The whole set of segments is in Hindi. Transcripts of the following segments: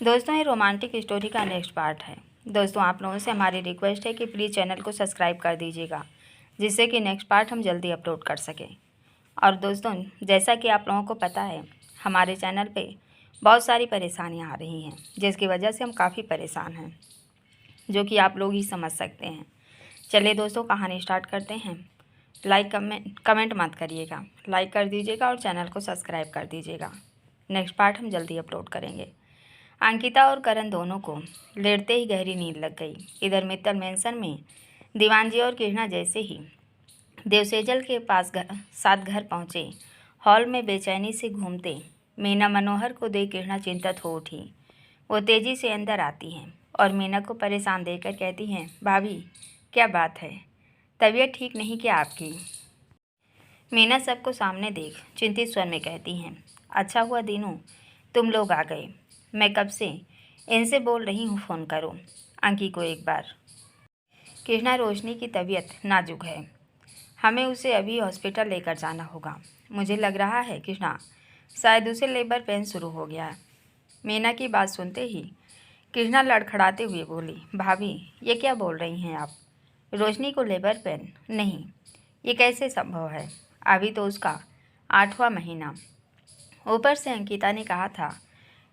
दोस्तों, ये रोमांटिक स्टोरी का नेक्स्ट पार्ट है। दोस्तों, आप लोगों से हमारी रिक्वेस्ट है कि प्लीज़ चैनल को सब्सक्राइब कर दीजिएगा, जिससे कि नेक्स्ट पार्ट हम जल्दी अपलोड कर सकें। और दोस्तों, जैसा कि आप लोगों को पता है, हमारे चैनल पे बहुत सारी परेशानियां आ रही हैं, जिसकी वजह से हम काफ़ी परेशान हैं, जो कि आप लोग ही समझ सकते हैं। चलिए दोस्तों, कहानी स्टार्ट करते हैं। लाइक कमेंट मत करिएगा, लाइक कर दीजिएगा और चैनल को सब्सक्राइब कर दीजिएगा। नेक्स्ट पार्ट हम जल्दी अपलोड करेंगे। अंकिता और करण दोनों को लेटते ही गहरी नींद लग गई। इधर मित्तल मेंशन में दीवानजी और कृष्णा जैसे ही देवसेजल के पास साथ घर पहुँचे, हॉल में बेचैनी से घूमते मीना मनोहर को देख कृष्णा चिंतित हो उठी। वो तेज़ी से अंदर आती हैं और मीना को परेशान देखकर कहती हैं, भाभी क्या बात है, तबीयत ठीक नहीं क्या आपकी? मीना सबको सामने देख चिंतित स्वर में कहती हैं, अच्छा हुआ दीनू तुम लोग आ गए। मैं कब से इनसे बोल रही हूँ फ़ोन करो अंकी को एक बार। कृष्णा, रोशनी की तबीयत नाजुक है, हमें उसे अभी हॉस्पिटल लेकर जाना होगा। मुझे लग रहा है कृष्णा शायद उसे लेबर पेन शुरू हो गया है। मीना की बात सुनते ही कृष्णा लड़खड़ाते हुए बोली, भाभी ये क्या बोल रही हैं आप? रोशनी को लेबर पेन? नहीं, ये कैसे संभव है? अभी तो उसका 8वां महीना। ऊपर से अंकिता ने कहा था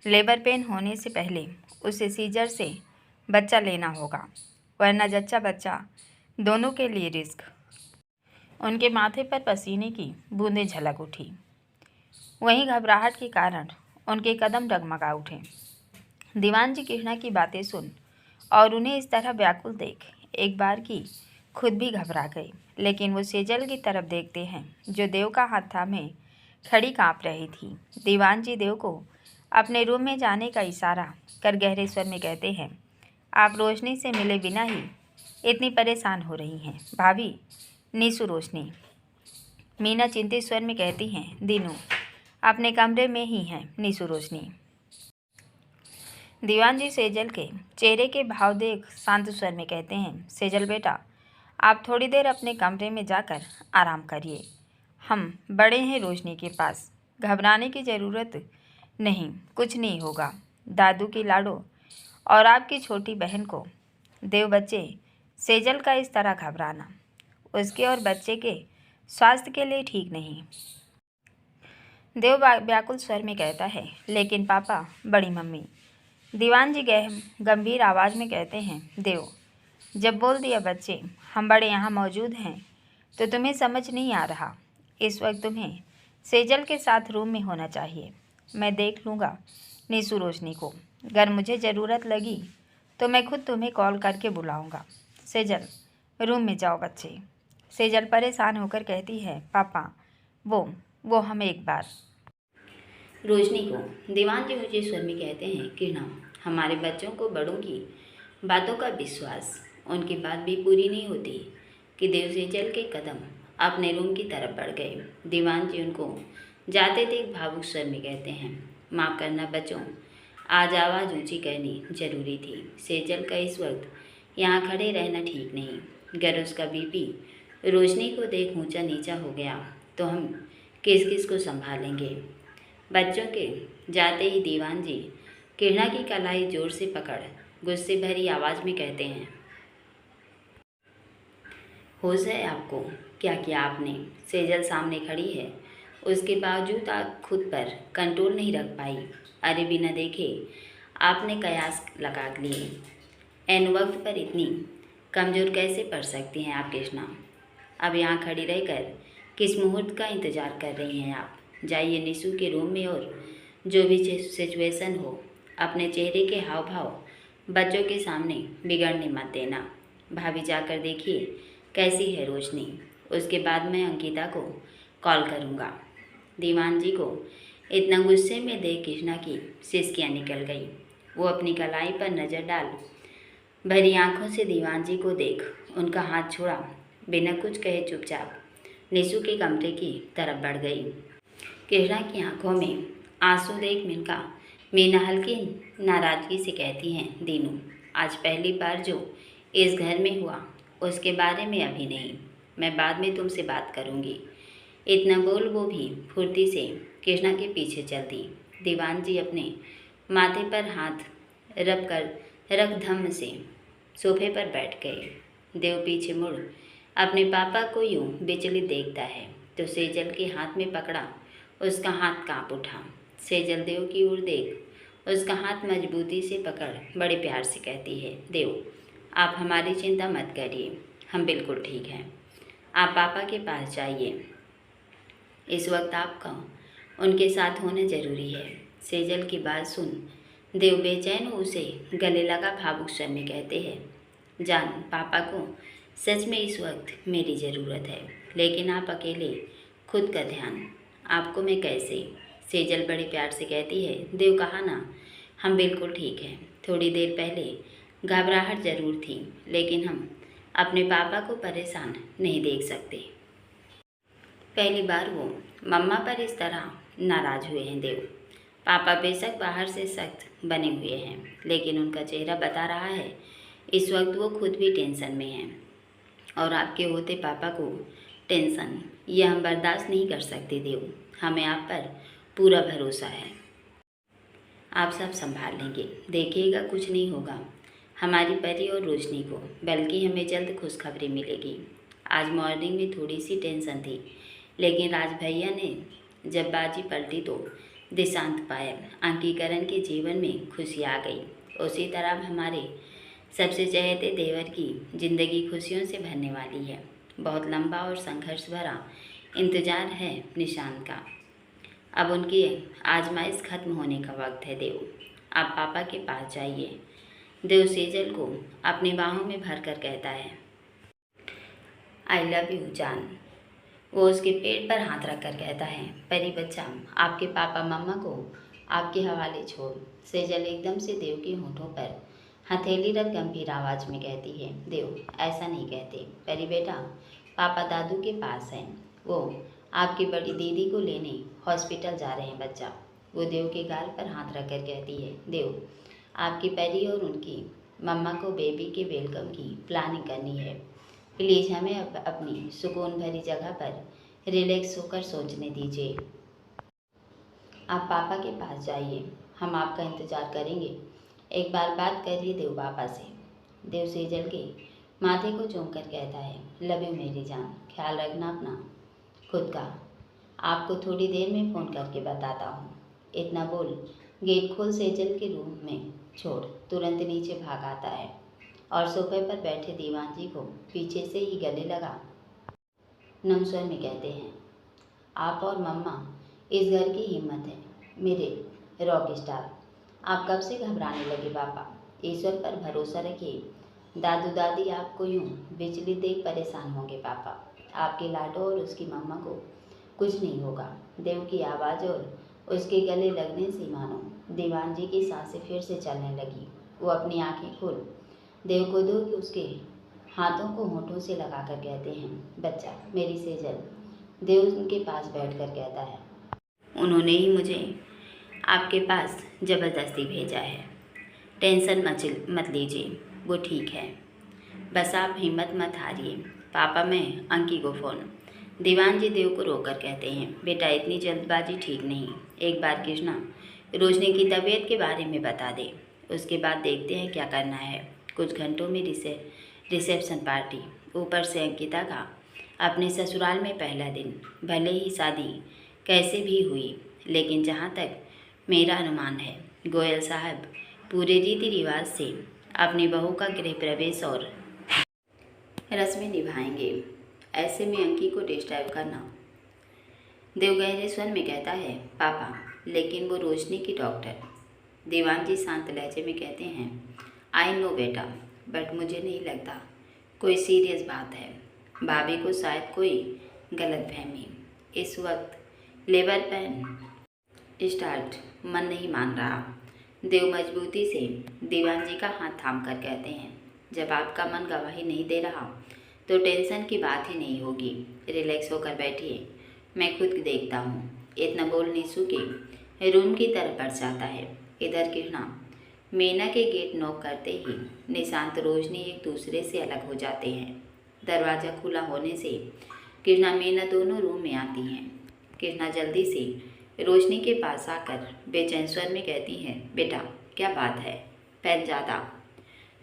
लेबर पेन होने से पहले उसे सीजर से बच्चा लेना होगा, वरना जच्चा बच्चा दोनों के लिए रिस्क। उनके माथे पर पसीने की बूंदें झलक उठी। वहीं घबराहट के कारण उनके कदम डगमगा उठे। दीवान जी कृष्णा की बातें सुन और उन्हें इस तरह व्याकुल देख एक बार की खुद भी घबरा गए। लेकिन वो सेजल की तरफ देखते हैं, जो देव का हाथ थामे खड़ी काँप रही थी। दीवान जी देव को अपने रूम में जाने का इशारा कर गहरे स्वर में कहते हैं, आप रोशनी से मिले बिना ही इतनी परेशान हो रही हैं भाभी। नीसू रोशनी? मीना चिंतित स्वर में कहती हैं, दीनू अपने कमरे में ही हैं नीसू रोशनी। दीवान जी सेजल के चेहरे के भाव देख शांत स्वर में कहते हैं, सेजल बेटा आप थोड़ी देर अपने कमरे में जाकर आराम करिए, हम बड़े हैं रोशनी के पास, घबराने की ज़रूरत नहीं, कुछ नहीं होगा। दादू की लाडो और आपकी छोटी बहन को देव बच्चे सेजल का इस तरह घबराना उसके और बच्चे के स्वास्थ्य के लिए ठीक नहीं। देव व्याकुल स्वर में कहता है, लेकिन पापा, बड़ी मम्मी। दीवान जी गंभीर आवाज़ में कहते हैं, देव जब बोल दिया बच्चे हम बड़े यहाँ मौजूद हैं तो तुम्हें समझ नहीं आ रहा। इस वक्त तुम्हें सेजल के साथ रूम में होना चाहिए। मैं देख लूँगा नीसू रोशनी को, अगर मुझे ज़रूरत लगी तो मैं खुद तुम्हें कॉल करके बुलाऊँगा। सेजल रूम में जाओ बच्चे। सेजल परेशान होकर कहती है, पापा वो हम एक बार। रोशनी को दीवान जी ऊंचे स्वर में कहते हैं, किरणा हमारे बच्चों को बड़ों की बातों का विश्वास, उनकी बात भी पूरी नहीं होती कि देव सेजल के कदम अपने रूम की तरफ बढ़ गए। दीवान जी उनको जाते देख भावुक स्वर में कहते हैं, माफ़ करना बच्चों, आज आवाज़ ऊंची करनी जरूरी थी। सेजल का इस वक्त यहाँ खड़े रहना ठीक नहीं। अगर उसका बीपी रोशनी को देख ऊंचा नीचा हो गया तो हम किस किस को संभालेंगे। बच्चों के जाते ही दीवान जी किरणा की कलाई जोर से पकड़ गुस्से भरी आवाज़ में कहते हैं, होश है आपको? क्या किया आपने? सेजल सामने खड़ी है, उसके बावजूद आप खुद पर कंट्रोल नहीं रख पाई। अरे बिना देखे आपने कयास लगा लिए। एन वक्त पर इतनी कमज़ोर कैसे पड़ सकती हैं आप कृष्णा? अब यहाँ खड़ी रहकर किस मुहूर्त का इंतज़ार कर रही हैं आप? जाइए निशु के रूम में और जो भी सिचुएशन हो अपने चेहरे के हाव भाव बच्चों के सामने बिगड़ने मत देना। भाभी जाकर देखिए कैसी है रोशनी, उसके बाद मैं अंकिता को कॉल करूँगा। दीवान जी को इतना गुस्से में देख कृष्णा की सिसकियाँ निकल गई। वो अपनी कलाई पर नज़र डाल भरी आंखों से दीवान जी को देख उनका हाथ छोड़ा, बिना कुछ कहे चुपचाप निशु के कमरे की तरफ बढ़ गई। कृष्णा की आंखों में आंसू देख मीना हल्की नाराज़गी से कहती हैं, दीनू आज पहली बार जो इस घर में हुआ उसके बारे में अभी नहीं, मैं बाद में तुमसे बात करूँगी। इतना बोल वो भी फुर्ती से कृष्णा के पीछे चल दी। दीवान जी अपने माथे पर हाथ रब कर रख धम्म से सोफे पर बैठ गए। देव पीछे मुड़ अपने पापा को यूं विचलित देखता है तो सेजल के हाथ में पकड़ा उसका हाथ कांप उठा। सेजल देव की ओर देख उसका हाथ मजबूती से पकड़ बड़े प्यार से कहती है, देव आप हमारी चिंता मत करिए, हम बिल्कुल ठीक हैं। आप पापा के पास जाइए, इस वक्त आपका उनके साथ होना ज़रूरी है। सेजल की बात सुन देव बेचैन हो उसे गले लगा भावुक स्वर में कहते हैं, जान पापा को सच में इस वक्त मेरी ज़रूरत है, लेकिन आप अकेले खुद का ध्यान आपको मैं कैसे। सेजल बड़े प्यार से कहती है, देव कहा ना हम बिल्कुल ठीक हैं। थोड़ी देर पहले घबराहट ज़रूर थी, लेकिन हम अपने पापा को परेशान नहीं देख सकते। पहली बार वो मम्मा पर इस तरह नाराज़ हुए हैं। देव पापा बेशक बाहर से सख्त बने हुए हैं, लेकिन उनका चेहरा बता रहा है इस वक्त वो खुद भी टेंशन में हैं। और आपके होते पापा को टेंशन यह हम बर्दाश्त नहीं कर सकते। देव हमें आप पर पूरा भरोसा है, आप सब संभाल लेंगे, देखिएगा कुछ नहीं होगा हमारी परी और रोशनी को, बल्कि हमें जल्द खुशखबरी मिलेगी। आज मॉर्निंग में थोड़ी सी टेंशन थी, लेकिन राज भैया ने जब बाजी पलटी तो दिशांत पाया, अंकीकरण के जीवन में खुशी आ गई। उसी तरह अब हमारे सबसे चहेते देवर की ज़िंदगी खुशियों से भरने वाली है। बहुत लंबा और संघर्ष भरा इंतज़ार है निशांत का, अब उनकी आजमाइश खत्म होने का वक्त है। देव आप पापा के पास जाइए, देव सेजल को अपनी बाहों में भर कर कहता है, आई लव यू जान। वो उसके पेट पर हाथ रख कर कहता है, परी बच्चा आपके पापा मम्मा को आपके हवाले छोड़। सेजल एकदम से देव के होठों पर हथेली रख गंभीर आवाज़ में कहती है, देव ऐसा नहीं कहते परी बेटा, पापा दादू के पास हैं, वो आपकी बड़ी दीदी को लेने हॉस्पिटल जा रहे हैं बच्चा। वो देव के गाल पर हाथ रख कर कहती है, देव आपकी परी और उनकी मम्मा को बेबी के वेलकम की प्लानिंग करनी है, प्लीज़ हमें अपनी सुकून भरी जगह पर रिलैक्स होकर सोचने दीजिए। आप पापा के पास जाइए, हम आपका इंतज़ार करेंगे, एक बार बात करिए देव पापा से। देव सेजल के माथे को चूम कर कहता है, लव यू मेरी जान, ख्याल रखना अपना खुद का, आपको थोड़ी देर में फ़ोन करके बताता हूँ। इतना बोल गेट खोल सेजल के रूम में छोड़ तुरंत नीचे भाग आता है और सोफे पर बैठे दीवान जी को पीछे से ही गले लगा नम स्वर में कहते हैं, आप और मम्मा इस घर की हिम्मत है मेरे रॉक स्टार। आप कब से घबराने लगे पापा, ईश्वर पर भरोसा रखिए, दादू दादी आपको यूं विचलित देख परेशान होंगे पापा, आपके लाडो और उसकी मम्मा को कुछ नहीं होगा। देव की आवाज़ और उसके गले लगने से मानो दीवान जी की सांसें फिर से चलने लगी। वो अपनी आंखें खोल देव को दो कि उसके हाथों को होठों से लगाकर कहते हैं, बच्चा मेरी सेजल। देव उनके पास बैठकर कहता है, उन्होंने ही मुझे आपके पास ज़बरदस्ती भेजा है, टेंशन मत लीजिए, वो ठीक है, बस आप हिम्मत मत हारिए। पापा मैं अंकी को फ़ोन। दीवान जी देव को रोककर कहते हैं, बेटा इतनी जल्दबाजी ठीक नहीं, एक बार कृष्णा रोशनी की तबीयत के बारे में बता दे, उसके बाद देखते हैं क्या करना है। कुछ घंटों में रिसेप्शन पार्टी, ऊपर से अंकिता का अपने ससुराल में पहला दिन। भले ही शादी कैसे भी हुई, लेकिन जहाँ तक मेरा अनुमान है गोयल साहब पूरे रीति रिवाज से अपनी बहू का गृह प्रवेश और रस्में निभाएंगे, ऐसे में अंकी को डिस्टर्ब करना। देव गहरे स्वर में कहता है, पापा लेकिन वो रोशनी की डॉक्टर। दीवान जी शांत लहजे में कहते हैं, आई नो बेटा, बट मुझे नहीं लगता कोई सीरियस बात है, भाभी को शायद कोई गलतफहमी। इस वक्त लेबर पेन स्टार्ट मन नहीं मान रहा। देव मजबूती से दीवान जी का हाथ थाम कर कहते हैं, जब आपका मन गवाही नहीं दे रहा तो टेंशन की बात ही नहीं होगी, रिलैक्स होकर बैठिए, मैं खुद देखता हूँ। इतना बोल नीसू के रूम की तरफ बढ़ जाता है। इधर कृष्णा मीना के गेट नॉक करते ही निशांत रोशनी एक दूसरे से अलग हो जाते हैं। दरवाज़ा खुला होने से कृष्णा मीना दोनों रूम में आती हैं। कृष्णा जल्दी से रोशनी के पास आकर बेचैन स्वर में कहती है, बेटा क्या बात है, फैल जाता।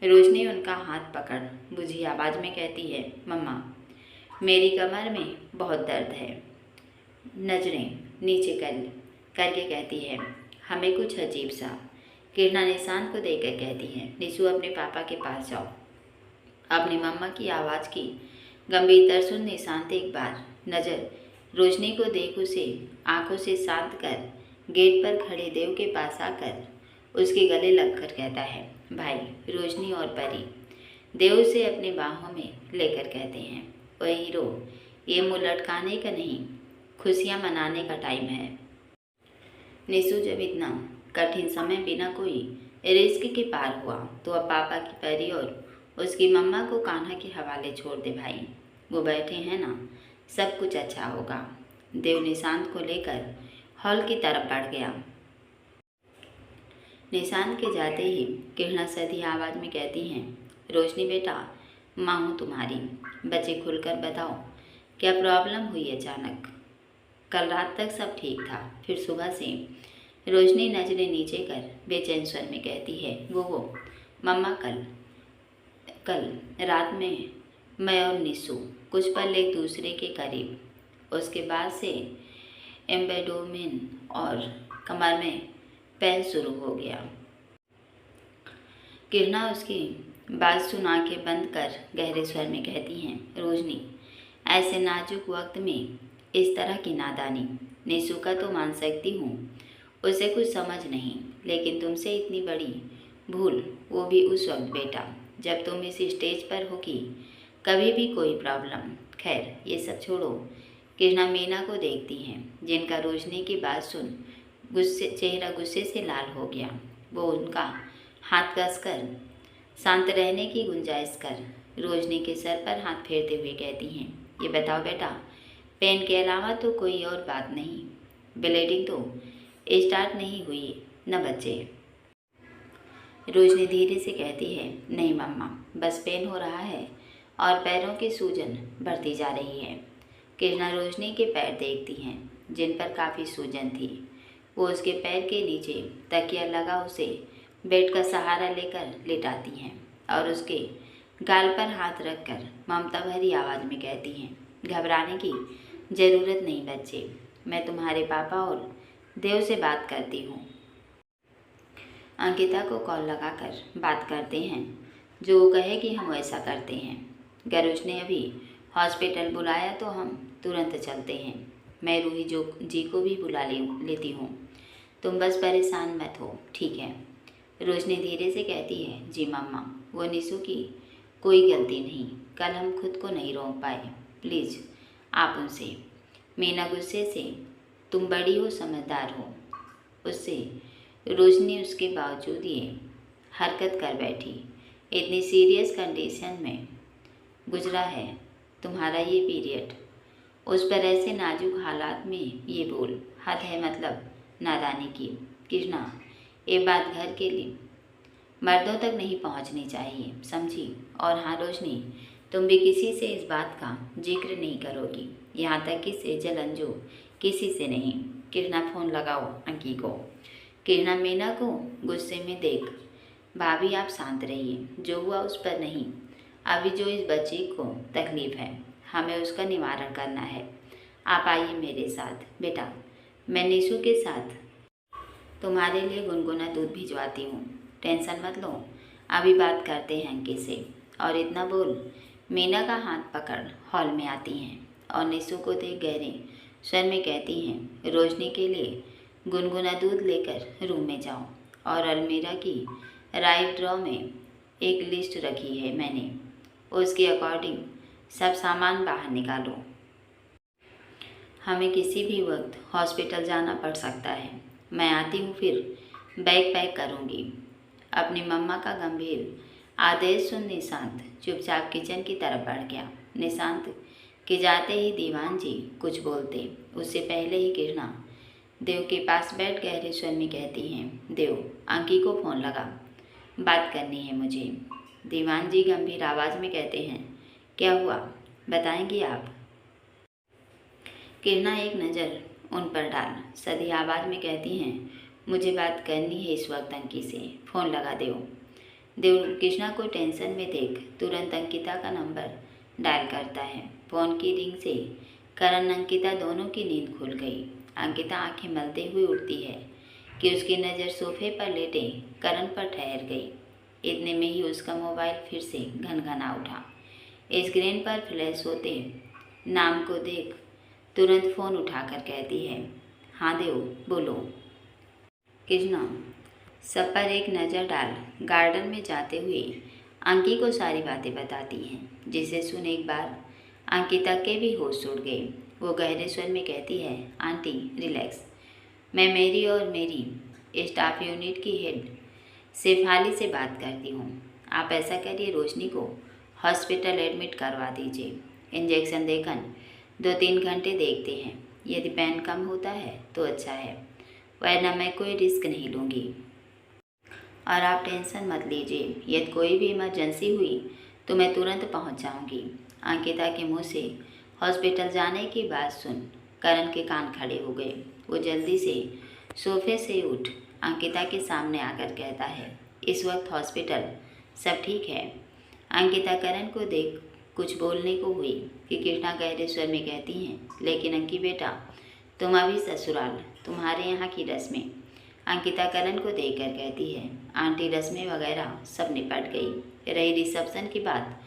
रोशनी उनका हाथ पकड़ बुझी आवाज़ में कहती है, मम्मा मेरी कमर में बहुत दर्द है। नजरें नीचे करके कहती है, हमें कुछ अजीब सा। किरणा निशांत को देखकर कहती है, निशु अपने पापा के पास जाओ। अपनी मम्मा की आवाज़ की गंभीरता सुन निशांत एक बार नज़र रोशनी को देख उसे आंखों से शांत कर गेट पर खड़े देव के पास आकर उसके गले लगकर कहता है, भाई। रोशनी और परी देव उसे अपने बाहों में लेकर कहते हैं, ओए हीरो, ये मुँह लटकाने का नहीं, खुशियाँ मनाने का टाइम है। निशु जब इतना कठिन समय बिना कोई रिस्क के पार हुआ तो अब पापा की परी और उसकी मम्मा को कान्हा के हवाले छोड़ दे भाई। वो बैठे हैं ना, सब कुछ अच्छा होगा। देव निशांत को लेकर हॉल की तरफ बढ़ गया। निशांत के जाते ही किरणा सधी आवाज़ में कहती हैं, रोशनी बेटा, माँ हूँ तुम्हारी, बच्चे खुलकर बताओ क्या प्रॉब्लम हुई अचानक। कल रात तक सब ठीक था, फिर सुबह से। रोशनी नजरें नीचे कर बेचैन स्वर में कहती है, वो मम्मा कल रात में मैं और निशु कुछ पल एक दूसरे के करीब, उसके बाद से एम्बेडोमेन और कमर में पैर शुरू हो गया। किरणा उसकी बात सुन आंखें बंद कर गहरे स्वर में कहती हैं, रोशनी ऐसे नाजुक वक्त में इस तरह की नादानी। निशु का तो मान सकती हूँ, उसे कुछ समझ नहीं, लेकिन तुमसे इतनी बड़ी भूल, वो भी उस वक्त बेटा जब तुम इस स्टेज पर हो कि कभी भी कोई प्रॉब्लम। खैर ये सब छोड़ो। किरणा मीना को देखती हैं, जिनका रोशनी की बात सुन चेहरा गुस्से से लाल हो गया। वो उनका हाथ कसकर शांत रहने की गुंजाइश कर रोशनी के सर पर हाथ फेरते हुए कहती हैं, ये बताओ बेटा, पेन के अलावा तो कोई और बात नहीं? ब्लीडिंग तो स्टार्ट नहीं हुई न बच्चे? रोशनी धीरे से कहती है, नहीं मम्मा, बस पेन हो रहा है और पैरों की सूजन बढ़ती जा रही है। किरणा रोशनी के पैर देखती हैं, जिन पर काफ़ी सूजन थी। वो उसके पैर के नीचे तकिया लगा उसे बेड का सहारा लेकर लिटाती हैं और उसके गाल पर हाथ रखकर ममता भरी आवाज़ में कहती हैं, घबराने की ज़रूरत नहीं बच्चे, मैं तुम्हारे पापा और देव से बात करती हूँ। अंकिता को कॉल लगाकर बात करते हैं, जो वो कहे कि हम ऐसा करते हैं। अगर उसने अभी हॉस्पिटल बुलाया तो हम तुरंत चलते हैं। मैं रूही जी को भी बुला लेती हूँ, तुम बस परेशान मत हो, ठीक है? रोशनी धीरे से कहती है, जी मम्मा, वो निशु की कोई गलती नहीं, कल हम खुद को नहीं रोक पाए, प्लीज़ आप उनसे। मीना गुस्से से, तुम बड़ी हो, समझदार हो, उससे। रोशनी उसके बावजूद ये हरकत कर बैठी। इतनी सीरियस कंडीशन में गुजरा है तुम्हारा ये पीरियड, उस पर ऐसे नाजुक हालात में ये बोल, हद है मतलब नादानी की। कृष्णा, ये बात घर के लिए मर्दों तक नहीं पहुंचनी चाहिए, समझी? और हाँ रोशनी, तुम भी किसी से इस बात का जिक्र नहीं करोगी, यहाँ तक कि सेजल अंजू, किसी से नहीं। कृष्णा, फ़ोन लगाओ अंकी को। किरणा मीना को गुस्से में देख, भाभी आप शांत रहिए, जो हुआ उस पर नहीं, अभी जो इस बच्चे को तकलीफ़ है हमें उसका निवारण करना है। आप आइए मेरे साथ बेटा, मैं निशु के साथ तुम्हारे लिए गुनगुना दूध भिजवाती हूँ, टेंशन मत लो, अभी बात करते हैं अंकित से। और इतना बोल मीना का हाथ पकड़ हॉल में आती हैं और निशु को देख गहरे स्वर में कहती हैं, रोशनी के लिए गुनगुना दूध लेकर रूम में जाओ और अलमीरा की राइट ड्रॉ में एक लिस्ट रखी है मैंने, उसके अकॉर्डिंग सब सामान बाहर निकालो। हमें किसी भी वक्त हॉस्पिटल जाना पड़ सकता है। मैं आती हूँ, फिर बैग पैक करूँगी। अपनी मम्मा का गंभीर आदेश सुन निशांत चुपचाप किचन की तरफ बढ़ गया। निशांत के जाते ही दीवान जी कुछ बोलते उससे पहले ही किरणा देव के पास बैठ गहरे स्वर में कहती हैं, देव, अंकी को फ़ोन लगा, बात करनी है मुझे। दीवान जी गंभीर आवाज़ में कहते हैं, क्या हुआ बताएंगी आप? किरणा एक नज़र उन पर डाल सधी आवाज़ में कहती हैं, मुझे बात करनी है इस वक्त अंकी से, फ़ोन लगा देव। कृष्णा को टेंशन में देख तुरंत अंकिता का नंबर डायल करता है। फ़ोन की रिंग से करण अंकिता दोनों की नींद खुल गई। अंकिता आंखें मलते हुए उठती है कि उसकी नज़र सोफे पर लेटे करण पर ठहर गई। इतने में ही उसका मोबाइल फिर से घनघना उठा। स्क्रीन पर फ्लैश होते नाम को देख तुरंत फ़ोन उठाकर कहती है, हाँ देव बोलो। कृष्णा सब पर एक नज़र डाल गार्डन में जाते हुए अंकी को सारी बातें बताती हैं, जिसे सुन एक बार अंकिता के भी होश उड़ गए। वो गहरे स्वर में कहती है, आंटी रिलैक्स, मैं मेरी और मेरी स्टाफ यूनिट की हेड शेफाली से बात करती हूँ। आप ऐसा करिए, रोशनी को हॉस्पिटल एडमिट करवा दीजिए। इंजेक्शन देकर 2-3 घंटे देखते हैं, यदि पेन कम होता है तो अच्छा है, वरना मैं कोई रिस्क नहीं लूँगी। और आप टेंशन मत लीजिए, यदि कोई भी इमरजेंसी हुई तो मैं तुरंत पहुंच जाऊंगी। अंकिता के मुंह से हॉस्पिटल जाने की बात सुन करण के कान खड़े हो गए। वो जल्दी से सोफे से उठ अंकिता के सामने आकर कहता है, इस वक्त हॉस्पिटल सब ठीक है। अंकिता करण को देख कुछ बोलने को हुई कि कृष्णा गहरे स्वर में कहती हैं, लेकिन अंकी बेटा तुम अभी ससुराल, तुम्हारे यहाँ की रस्में। अंकिता करण को देखकर कहती है, आंटी रस्में वगैरह सब निपट गई। रही रिसेप्शन की बात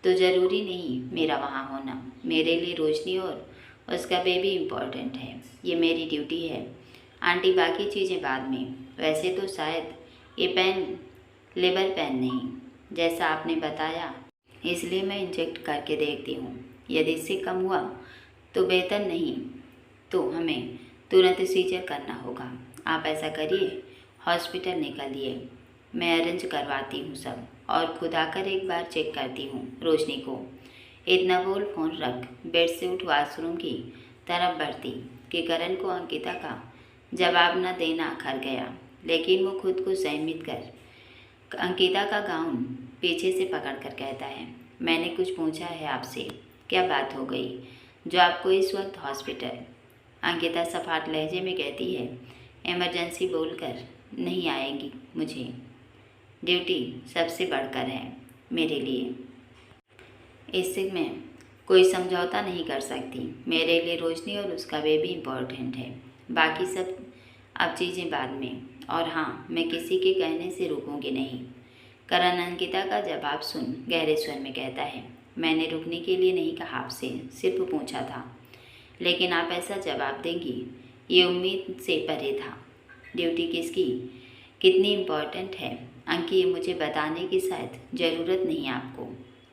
तो ज़रूरी नहीं मेरा वहाँ होना। मेरे लिए रोशनी और उसका बेबी इम्पोर्टेंट है, ये मेरी ड्यूटी है। आंटी बाकी चीज़ें बाद में। वैसे तो शायद ये पेन लेबर पेन नहीं, जैसा आपने बताया, इसलिए मैं इंजेक्ट करके देखती हूँ। यदि इससे कम हुआ तो बेहतर, नहीं तो हमें तुरंत सीजर करना होगा। आप ऐसा करिए, हॉस्पिटल निकलिए, मैं अरेंज करवाती हूँ सब, और खुद आकर एक बार चेक करती हूँ रोशनी को। इतना बोल फ़ोन रख बेड से उठ वॉशरूम की तरफ बढ़ती कि करण को अंकिता का जवाब न देना अखर गया, लेकिन वो खुद को संयमित कर अंकिता का गाउन पीछे से पकड़कर कहता है, मैंने कुछ पूछा है आपसे, क्या बात हो गई जो आपको इस वक्त हॉस्पिटल? अंकिता सपाट लहजे में कहती है, इमरजेंसी बोलकर नहीं आएगी, मुझे ड्यूटी सबसे बढ़कर है मेरे लिए। इससे मैं कोई समझौता नहीं कर सकती। मेरे लिए रोशनी और उसका बेबी इम्पोर्टेंट है, बाकी सब अब चीज़ें बाद में। और हाँ, मैं किसी के कहने से रुकूंगी नहीं। करण अंकिता का जवाब सुन गहरे स्वर में कहता है, मैंने रुकने के लिए नहीं कहा आपसे, सिर्फ पूछा था, लेकिन आप ऐसा जवाब देंगी ये उम्मीद से परे था। ड्यूटी किसकी कितनी इम्पोर्टेंट है अंकी, ये मुझे बताने की शायद ज़रूरत नहीं आपको।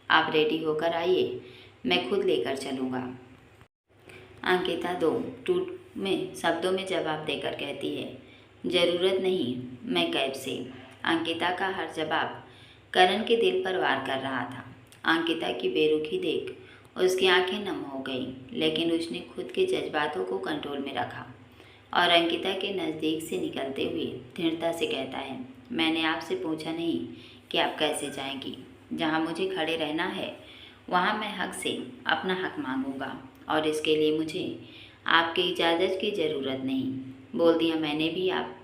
आप रेडी होकर आइए, मैं खुद लेकर चलूँगा। अंकिता दो टूट में शब्दों में जवाब देकर कहती है, ज़रूरत नहीं, मैं कैब से। अंकिता का हर जवाब करण के दिल पर वार कर रहा था। अंकिता की बेरुखी देख उसकी आंखें नम हो गईं, लेकिन उसने खुद के जज्बातों को कंट्रोल में रखा और अंकिता के नज़दीक से निकलते हुए दृढ़ता से कहता है, मैंने आपसे पूछा नहीं कि आप कैसे जाएंगी। जहाँ मुझे खड़े रहना है वहाँ मैं हक से अपना हक मांगूंगा, और इसके लिए मुझे आपकी इजाज़त की ज़रूरत नहीं। बोल दिया मैंने भी, आप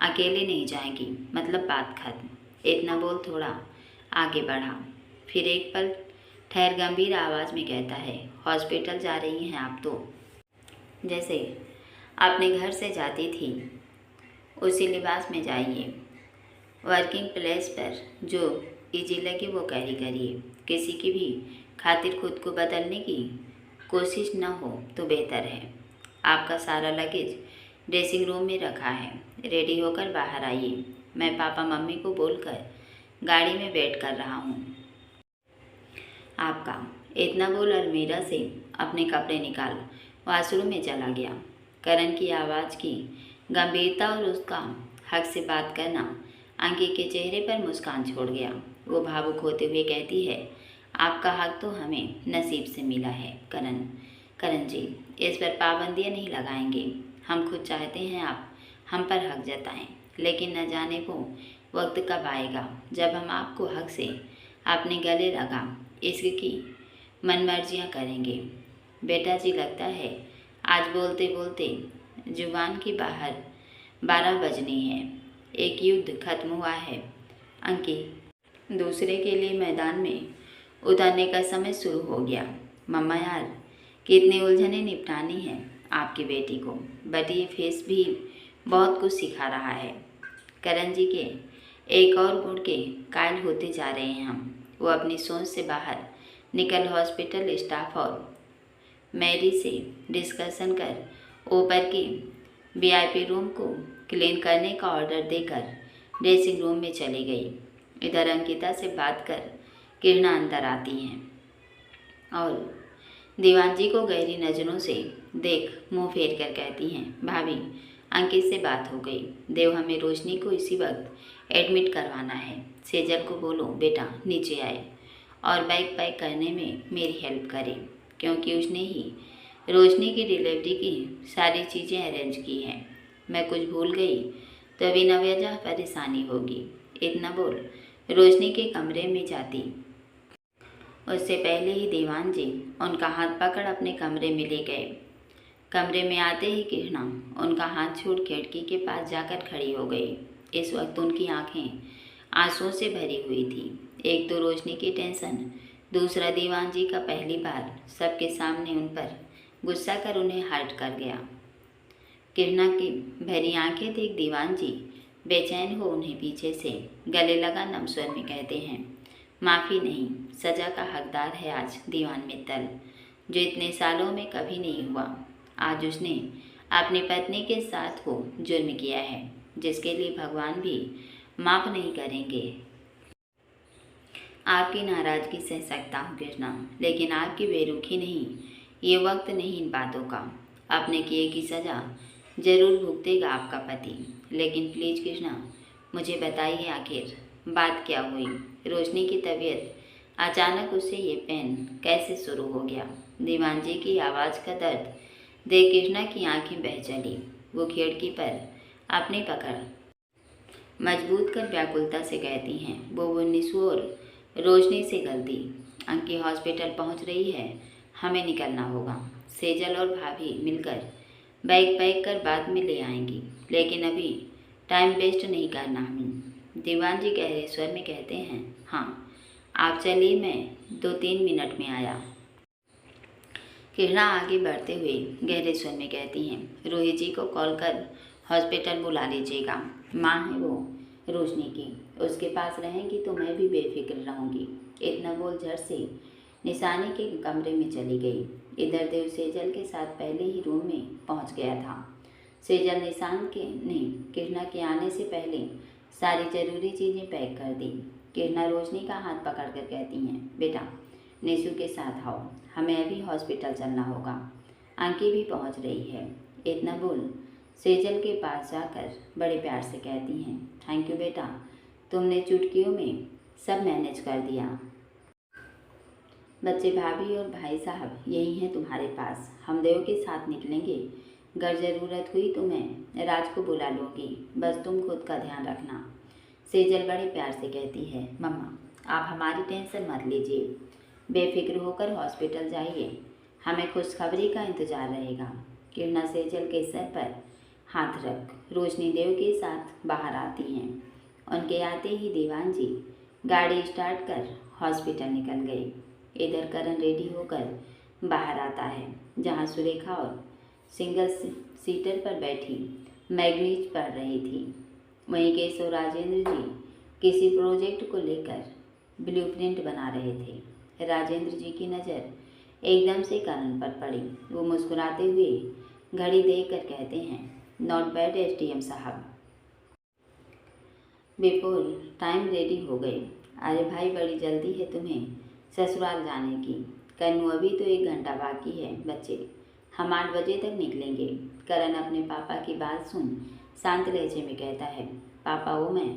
अकेले नहीं जाएंगी, मतलब बात खत्म। इतना बोल थोड़ा आगे बढ़ा, फिर एक पल ठहर गंभीर आवाज़ में कहता है, हॉस्पिटल जा रही हैं आप तो जैसे अपने घर से जाती थी उसी लिबास में जाइए। वर्किंग प्लेस पर जो इजी लगे वो कैरी करिए। किसी की भी खातिर खुद को बदलने की कोशिश न हो तो बेहतर है। आपका सारा लगेज ड्रेसिंग रूम में रखा है, रेडी होकर बाहर आइए। मैं पापा मम्मी को बोलकर गाड़ी में वेट कर रहा हूँ आपका। इतना बोल अलमीरा से अपने कपड़े निकाल वॉशरूम में चला गया। करण की आवाज़ की गंभीरता और उसका हक से बात करना अंकी के चेहरे पर मुस्कान छोड़ गया। वो भावुक होते हुए कहती है, आपका हक तो हमें नसीब से मिला है करण जी, इस पर पाबंदियाँ नहीं लगाएंगे। हम खुद चाहते हैं आप हम पर हक जताएं, लेकिन न जाने वो वक्त कब आएगा जब हम आपको हक से अपने गले लगा इसकी मनमर्जियाँ करेंगे। बेटा जी, लगता है आज बोलते बोलते जुबान की बाहर 12 बजनी है। एक युद्ध खत्म हुआ है अंकी, दूसरे के लिए मैदान में उतरने का समय शुरू हो गया। मम्मा यार, कितनी उलझनें निपटानी है आपकी बेटी को, बट ये फेस भी बहुत कुछ सिखा रहा है। करण जी के एक और गुण के कायल होते जा रहे हैं हम। वो अपनी सोच से बाहर निकल हॉस्पिटल स्टाफ और मैरी से डिस्कशन कर ऊपर के वीआईपी रूम को क्लीन करने का ऑर्डर देकर ड्रेसिंग रूम में चली गई। इधर अंकिता से बात कर किरणा अंदर आती हैं और दीवान जी को गहरी नज़रों से देख मुंह फेर कर कहती हैं, भाभी अंकित से बात हो गई। देव, हमें रोशनी को इसी वक्त एडमिट करवाना है। सेजल को बोलो बेटा नीचे आए और बैग पैक करने में मेरी हेल्प करे, क्योंकि उसने ही रोशनी की डिलीवरी की सारी चीज़ें अरेंज की हैं। मैं कुछ भूल गई तो बिना वजह परेशानी होगी। इतना बोल रोशनी के कमरे में जाती। उससे पहले ही दीवान जी उनका हाथ पकड़ अपने कमरे में ले गए। कमरे में आते ही किरणा उनका हाथ छोड़ खिड़की के पास जाकर खड़ी हो गई। इस वक्त उनकी आंखें आंसुओं से भरी हुई थी। एक तो रोशनी की टेंशन, दूसरा दीवान जी का पहली बार सबके सामने उन पर गुस्सा कर उन्हें हर्ट कर गया। किरणा की भरी आंखें देख दीवान जी बेचैन हो उन्हें पीछे से गले लगा नम स्वर में कहते हैं, माफ़ी नहीं, सज़ा का हकदार है आज दीवान मित्तल, जो इतने सालों में कभी नहीं हुआ। आज उसने अपनी पत्नी के साथ वो जुर्म किया है जिसके लिए भगवान भी माफ़ नहीं करेंगे। आपकी नाराज़गी सह सकता हूँ कृष्णा, लेकिन आपकी बेरुखी नहीं। ये वक्त नहीं इन बातों का। आपने किए की सज़ा ज़रूर भुगतेगा आपका पति, लेकिन प्लीज़ कृष्णा मुझे बताइए आखिर बात क्या हुई। रोशनी की तबीयत अचानक उससे ये पेन कैसे शुरू हो गया। दीवान जी की आवाज़ का दर्द देख कृष्णा की आंखें बह चली। वो खिड़की पर अपनी पकड़ मजबूत कर व्याकुलता से कहती हैं, वो निशु और रोशनी से गलती। अंकी हॉस्पिटल पहुंच रही है, हमें निकलना होगा। सेजल और भाभी मिलकर बैग पैक कर बाद में ले आएंगी, लेकिन अभी टाइम वेस्ट नहीं करना हमें। दीवान जी गहरे स्वर में कहते हैं, हाँ आप चलिए, मैं 2-3 मिनट में आया। किरणा आगे बढ़ते हुए गहरे स्वर में कहती हैं, रोहित जी को कॉल कर हॉस्पिटल बुला लीजिएगा। माँ है वो रोशनी की, उसके पास रहेंगी तो मैं भी बेफिक्र रहूँगी। इतना बोल झट से निशानी के कमरे में चली गई। इधर देव सेजल के साथ पहले ही रूम में पहुँच गया था। सेजल निशान के ने किरणा के आने से पहले सारी ज़रूरी चीज़ें पैक कर दी। किरणा रोशनी का हाथ पकड़कर कहती हैं, बेटा निशु के साथ आओ, हमें अभी हॉस्पिटल चलना होगा। अंकी भी पहुंच रही है। इतना बोल सेजल के पास जाकर बड़े प्यार से कहती हैं, थैंक यू बेटा, तुमने चुटकियों में सब मैनेज कर दिया। बच्चे भाभी और भाई साहब यही हैं तुम्हारे पास, हम देव के साथ निकलेंगे। अगर ज़रूरत हुई तो मैं राज को बुला लूँगी, बस तुम खुद का ध्यान रखना। सेजल बड़े प्यार से कहती है, मम्मा आप हमारी टेंशन मत लीजिए, बेफिक्र होकर हॉस्पिटल जाइए, हमें खुशखबरी का इंतज़ार रहेगा। किरणा सेजल के सर पर हाथ रख रोशनी देव के साथ बाहर आती हैं। उनके आते ही दीवान जी गाड़ी स्टार्ट कर हॉस्पिटल निकल गए। इधर करण रेडी होकर बाहर आता है, जहाँ सुरेखा और सिंगल सीटर पर बैठी मैगनीज पढ़ रही थी। वहीं केश और राजेंद्र जी किसी प्रोजेक्ट को लेकर ब्लूप्रिंट बना रहे थे। राजेंद्र जी की नज़र एकदम से करण पर पड़ी। वो मुस्कुराते हुए घड़ी देखकर कहते हैं, नॉट बैड एसडीएम साहब, बिल्कुल टाइम रेडी हो गए। अरे भाई बड़ी जल्दी है तुम्हें ससुराल जाने की। कन्नू अभी तो 1 घंटा बाकी है बच्चे, हम 8 बजे तक निकलेंगे। करण अपने पापा की बात सुन शांत लहजे में कहता है, पापा वो मैं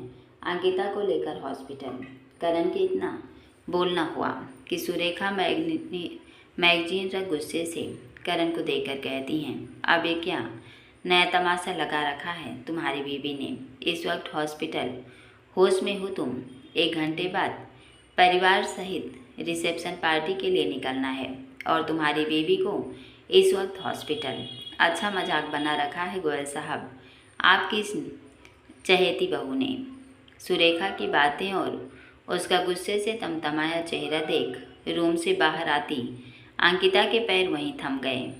अंकिता को लेकर हॉस्पिटल। करण के इतना बोलना हुआ कि सुरेखा मैगजीन रख गुस्से से करण को देखकर कहती हैं, अब ये क्या नया तमाशा लगा रखा है तुम्हारी बीवी ने। इस वक्त हॉस्पिटल होश में हो तुम। 1 घंटे बाद परिवार सहित रिसेप्शन पार्टी के लिए निकलना है और तुम्हारी बीवी को इस वक्त हॉस्पिटल। अच्छा मजाक बना रखा है गोयल साहब आपकी इस चहेती बहू ने। सुरेखा की बातें और उसका गुस्से से तमतमाया चेहरा देख रूम से बाहर आती अंकिता के पैर वहीं थम गए।